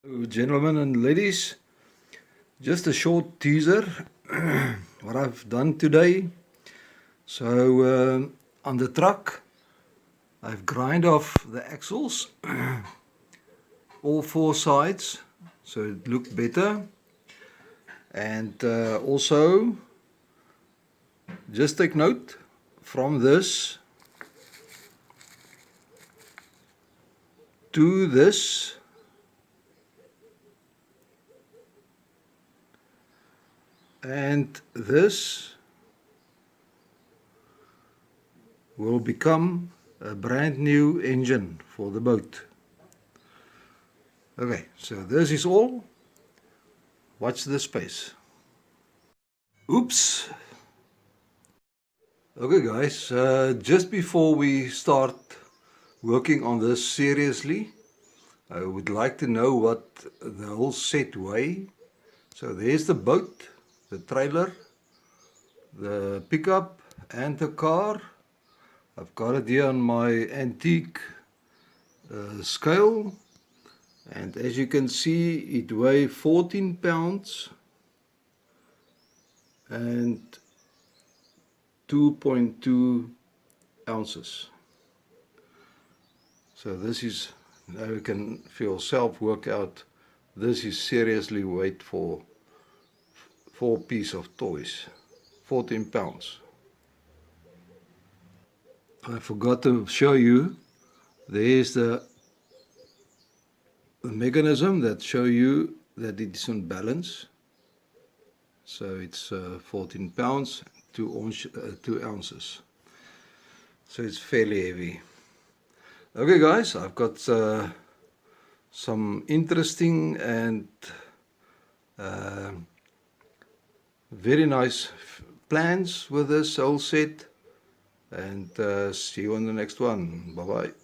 Gentlemen and ladies, just a short teaser what I've done today. So on the truck I've grind off the axles all four sides so it looked better, and also just take note from this to this and this will become a brand new engine for the boat. Okay, so this is all. Watch the space. Oops. Okay guys, just before we start working on this seriously, I would like to know what the whole set weigh. So there's the boat, the trailer, the pickup and the car. I've got it here on my antique scale, and as you can see it weighs 14 pounds and 2.2 ounces. So this is, now you can for yourself work out, this is seriously weight for 4 pieces of toys, 14 pounds. I forgot to show you, there's the mechanism that show you that it is on balance. So it's 14 pounds, 2 ounces. So it's fairly heavy. Okay guys, I've got some interesting and very nice plans with this whole set, and see you on the next one. Bye bye.